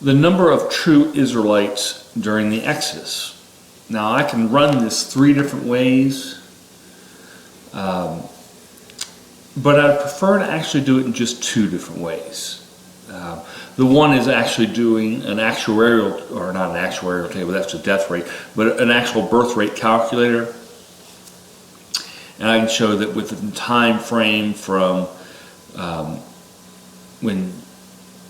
the number of true Israelites during the Exodus. Now I can run this 3 different ways, but I prefer to actually do it in just 2 different ways. The one is actually doing an actuarial, or not an actuarial table, that's a death rate, but an actual birth rate calculator. And I can show that with the time frame from when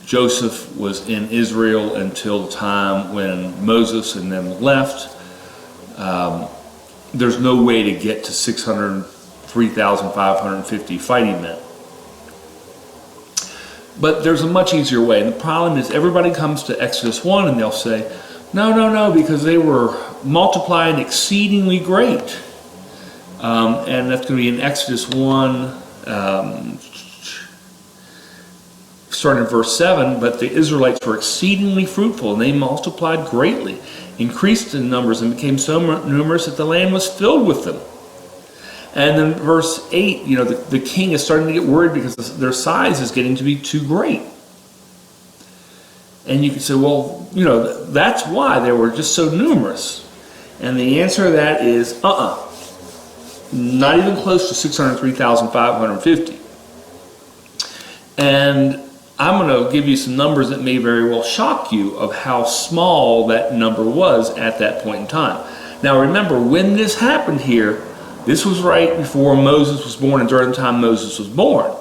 Joseph was in Israel until the time when Moses and them left, there's no way to get to 603,550 fighting men. But there's a much easier way, and the problem is everybody comes to Exodus 1 and they'll say, no, because they were multiplying exceedingly great. And that's going to be in Exodus 1, starting in verse 7, but the Israelites were exceedingly fruitful, and they multiplied greatly, increased in numbers, and became so numerous that the land was filled with them. And then verse 8, the king is starting to get worried because their size is getting to be too great. And you can say, well, that's why they were just so numerous. And the answer to that is, not even close to 603,550. And I'm going to give you some numbers that may very well shock you of how small that number was at that point in time. Now remember, when this happened here, this was right before Moses was born and during the time Moses was born.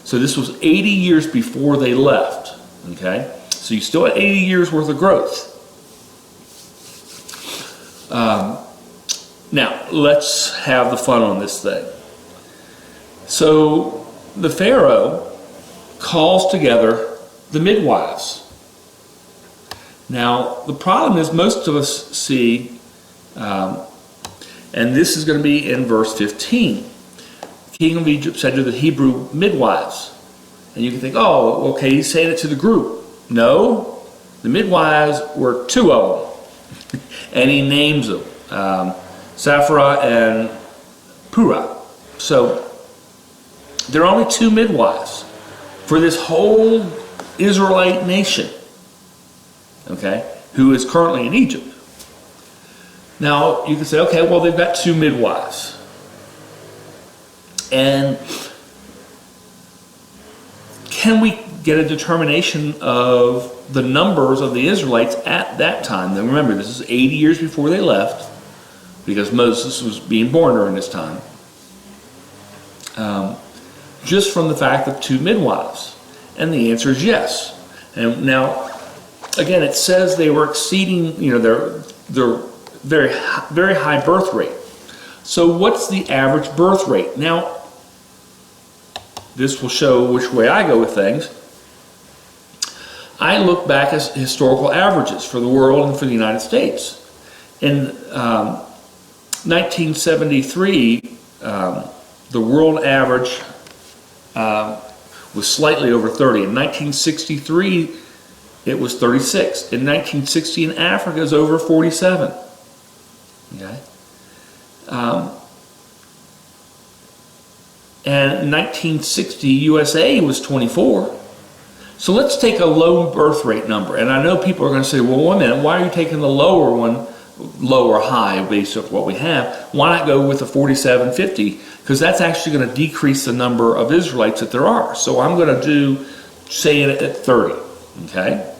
So this was 80 years before they left. Okay? So you still had 80 years worth of growth. Now, let's have the fun on this thing. So the Pharaoh calls together the midwives. Now, the problem is most of us see, and this is going to be in verse 15. The king of Egypt said to the Hebrew midwives. And you can think, oh, okay, he's saying it to the group. No, the midwives were 2 of them. And he names them, Sapphira and Purah. So there are only 2 midwives for this whole Israelite nation, okay, who is currently in Egypt. Now, you can say, okay, well, they've got 2 midwives. And can we get a determination of the numbers of the Israelites at that time? Now, remember, this is 80 years before they left, because Moses was being born during this time. Just from the fact of 2 midwives. And the answer is yes. And now, again, it says they were exceeding, their very high birth rate. So what's the average birth rate? Now, this will show which way I go with things. I look back at historical averages for the world and for the United States. In 1973, the world average was slightly over 30. In 1963, it was 36. In 1960 in Africa, it was over 47. Okay. And in 1960, USA was 24. So let's take a low birth rate number. And I know people are going to say, well, wait a minute, why are you taking the lower one, low or high, based on what we have? Why not go with the 4750? Because that's actually going to decrease the number of Israelites that there are. So I'm going to say it at 30. Okay?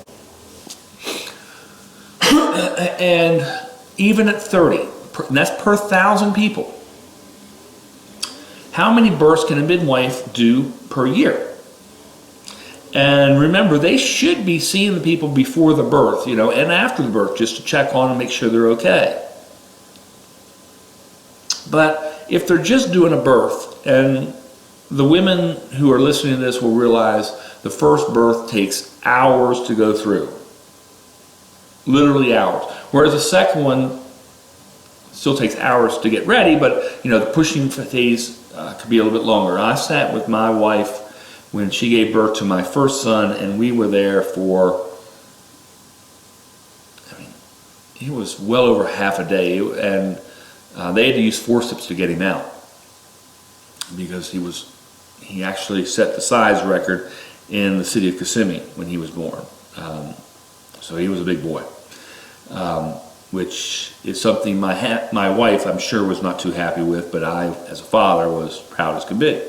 And even at 30, and that's per 1,000 people, how many births can a midwife do per year? And remember, they should be seeing the people before the birth, and after the birth, just to check on and make sure they're okay. But if they're just doing a birth, and the women who are listening to this will realize the first birth takes hours to go through. Literally hours. Whereas the second one still takes hours to get ready, but the pushing phase could be a little bit longer. I sat with my wife when she gave birth to my first son, and we were there for, it was well over half a day, and they had to use forceps to get him out because he actually set the size record in the city of Kissimmee when he was born. So he was a big boy, which is something my wife, I'm sure, was not too happy with, but I, as a father, was proud as could be.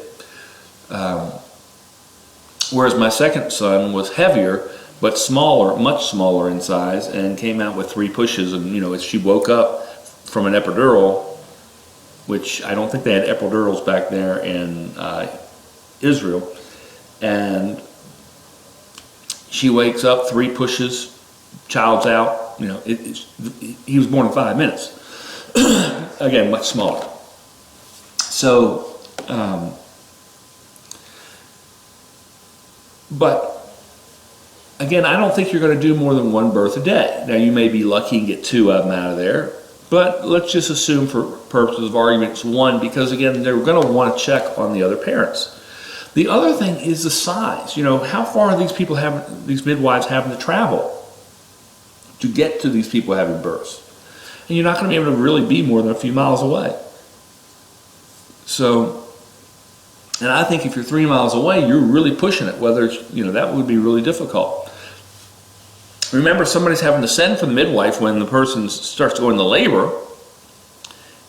Whereas my second son was heavier, but smaller, much smaller in size, and came out with 3 pushes. And, you know, as she woke up from an epidural, which I don't think they had epidurals back there in Israel, and she wakes up, 3 pushes, child's out. You know, he was born in 5 minutes. Again, much smaller. So, but again, I don't think you're going to do more than 1 birth a day. Now, you may be lucky and get 2 of them out of there, but let's just assume for purposes of argument it's 1, because again, they're going to want to check on the other parents. The other thing is the size. You know, how far are these midwives having to travel to get to these people having births? And you're not going to be able to really be more than a few miles away. So, and I think if you're 3 miles away, you're really pushing it, whether it's, you know, that would be really difficult. Remember, somebody's having to send for the midwife when the person starts going to labor,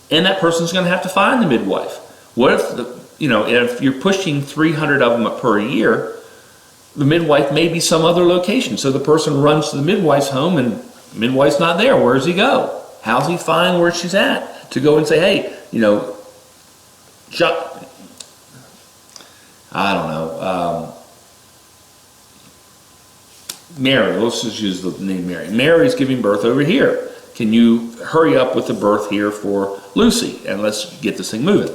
and that person's going to have to find the midwife. What if, if you're pushing 300 of them per year, the midwife may be some other location. So the person runs to the midwife's home, and the midwife's not there. Where does he go? How's he find where she's at? To go and say, hey, I don't know, Mary, let's just use the name Mary. Mary's giving birth over here. Can you hurry up with the birth here for Lucy? And let's get this thing moving.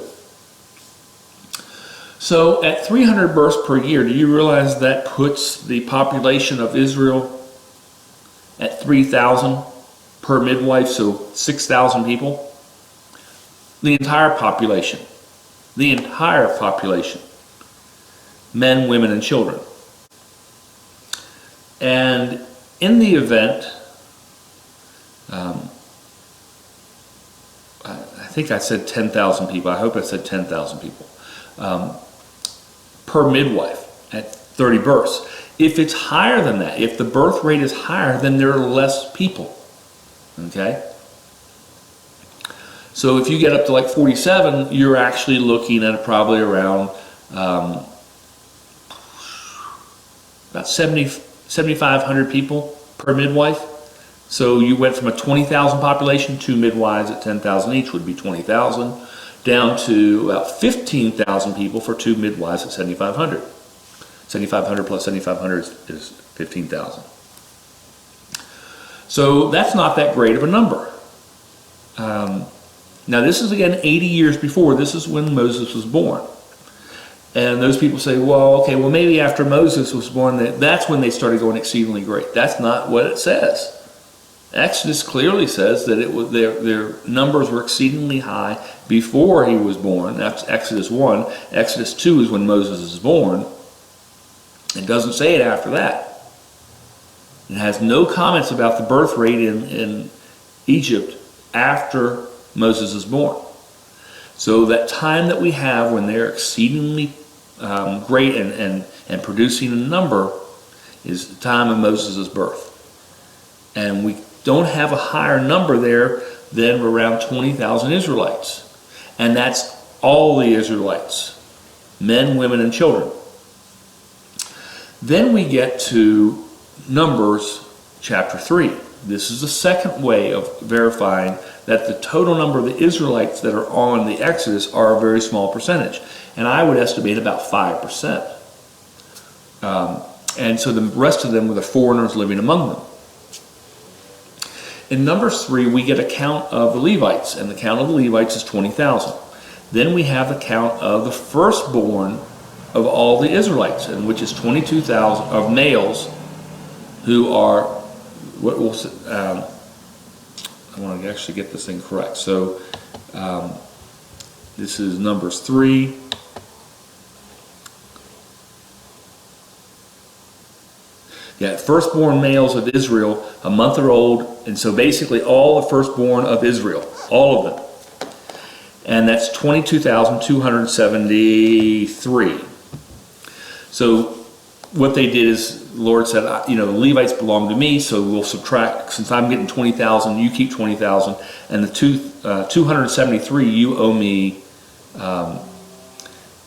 So at 300 births per year, do you realize that puts the population of Israel at 3,000 per midwife, so 6,000 people? The entire population. Men, women, and children. And in the event, I think I said 10,000 people. I hope I said 10,000 people per midwife at 30 births. If it's higher than that, if the birth rate is higher, then there are less people. Okay? So if you get up to like 47, you're actually looking at probably around about 7,500 people per midwife. So you went from a 20,000 population, 2 midwives at 10,000 each would be 20,000, down to about 15,000 people for 2 midwives at 7,500. 7,500 plus 7,500 is 15,000. So that's not that great of a number. Now this is again 80 years before. This is when Moses was born. And those people say, well, okay, well maybe after Moses was born, that's when they started going exceedingly great. That's not what it says. Exodus clearly says that it was their numbers were exceedingly high before he was born. That's Exodus 1. Exodus 2 is when Moses is born. It doesn't say it after that. It has no comments about the birth rate in Egypt after Moses is born. So that time that we have when they're exceedingly great and producing a number is the time of Moses' birth. And we don't have a higher number there than around 20,000 Israelites. And that's all the Israelites, men, women, and children. Then we get to Numbers chapter 3. This is the second way of verifying that the total number of the Israelites that are on the Exodus are a very small percentage. And I would estimate about 5%. And so the rest of them were the foreigners living among them. In Numbers 3, we get a count of the Levites, and the count of the Levites is 20,000. Then we have the count of the firstborn of all the Israelites, and which is 22,000 of males who are, what will I want to actually get this thing correct. So this is Numbers 3. Yeah, firstborn males of Israel, a month or old, and so basically all the firstborn of Israel, all of them. And that's 22,273. So what they did is the Lord said, the Levites belong to me, so we'll subtract, since I'm getting 20,000, you keep 20,000, and the 273 you owe me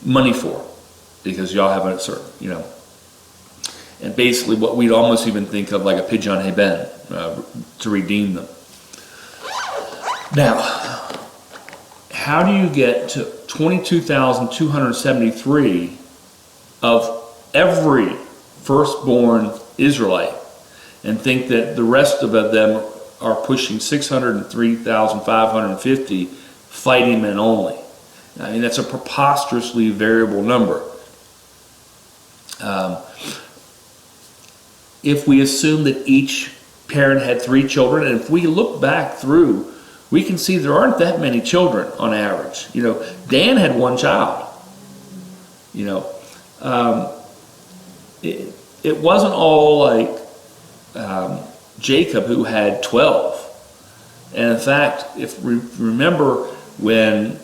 money for, because y'all have a certain, and basically what we'd almost even think of like a pidyon haben to redeem them. Now, how do you get to 22,273 of every firstborn Israelite and think that the rest of them are pushing 603,550 fighting men only? I mean, that's a preposterously variable number. If we assume that each parent had 3 children, and if we look back through, we can see there aren't that many children on average. Dan had 1 child. It wasn't all like Jacob, who had 12. And in fact, if we remember when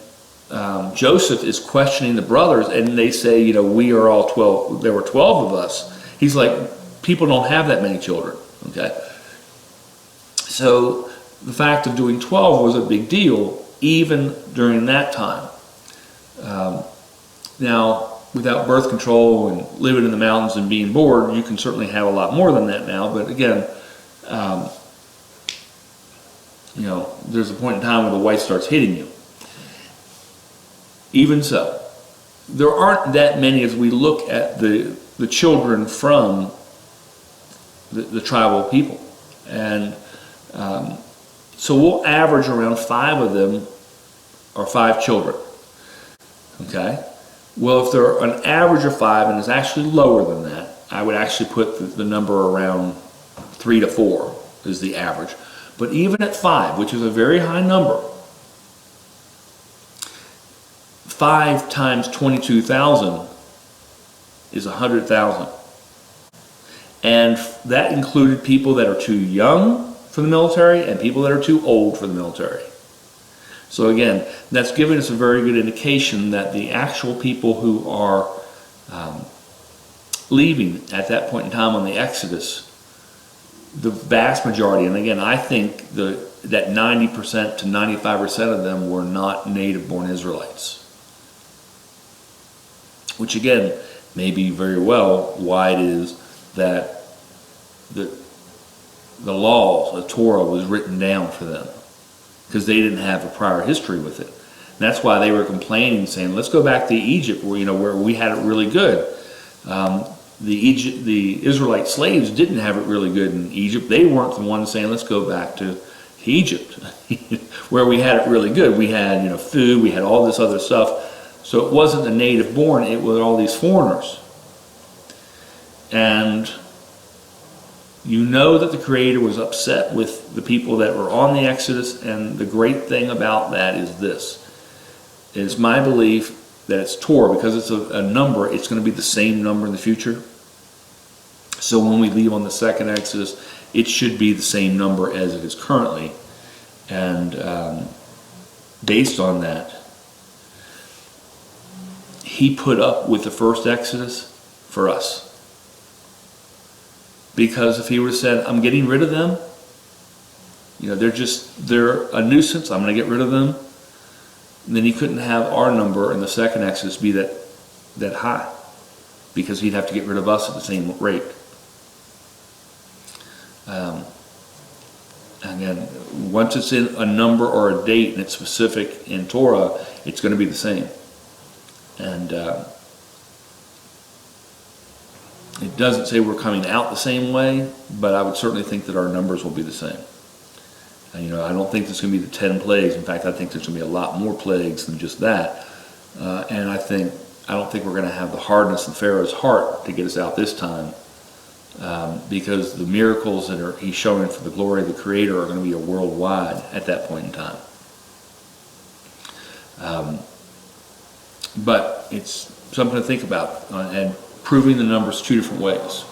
Joseph is questioning the brothers and they say, we are all 12, there were 12 of us. He's like, people don't have that many children, okay? So the fact of doing 12 was a big deal, even during that time. Now, without birth control and living in the mountains and being bored, you can certainly have a lot more than that now. But again, there's a point in time where the wife starts hitting you. Even so, there aren't that many as we look at the children from the tribal people. And so we'll average around 5 of them, or 5 children. Okay? Well, if they're an average of 5, and it's actually lower than that, I would actually put the number around 3 to 4 is the average. But even at 5, which is a very high number, 5 times 22,000 is 100,000. And that included people that are too young for the military and people that are too old for the military. So again, that's giving us a very good indication that the actual people who are leaving at that point in time on the Exodus, the vast majority, and again, I think that 90% to 95% of them were not native-born Israelites. Which again, may be very well why it is that the law, the Torah, was written down for them, because they didn't have a prior history with it. And that's why they were complaining, saying, let's go back to Egypt where we had it really good. The Israelite slaves didn't have it really good in Egypt. They weren't the ones saying, let's go back to Egypt, where we had it really good. We had food, we had all this other stuff. So it wasn't the native born, it was all these foreigners. And that the Creator was upset with the people that were on the Exodus, and the great thing about that is this. It's my belief that it's Torah, because it's a number, it's going to be the same number in the future. So when we leave on the second Exodus, it should be the same number as it is currently. And based on that, He put up with the first Exodus for us. Because if He would have said, I'm getting rid of them, they're a nuisance, I'm going to get rid of them, then He couldn't have our number in the second Exodus be that high, because He'd have to get rid of us at the same rate. Again, once it's in a number or a date and it's specific in Torah, it's going to be the same. And it doesn't say we're coming out the same way, but I would certainly think that our numbers will be the same. And, I don't think there's going to be the 10 plagues. In fact, I think there's going to be a lot more plagues than just that. And I don't think we're going to have the hardness in Pharaoh's heart to get us out this time, because the miracles that he's showing for the glory of the Creator are going to be worldwide at that point in time. But it's something to think about, and proving the numbers 2 different ways.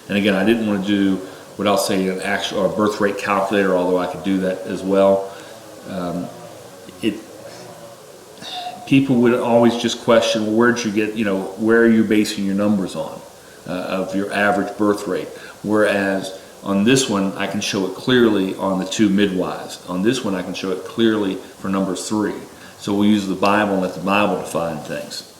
And again, I didn't want to do what I'll say an actual or birth rate calculator, although I could do that as well. People would always just question, well, where'd you get, where are you basing your numbers on? of your average birth rate. Whereas on this one, I can show it clearly on the 2 midwives. On this one, I can show it clearly for number 3. So we'll use the Bible and let the Bible define things.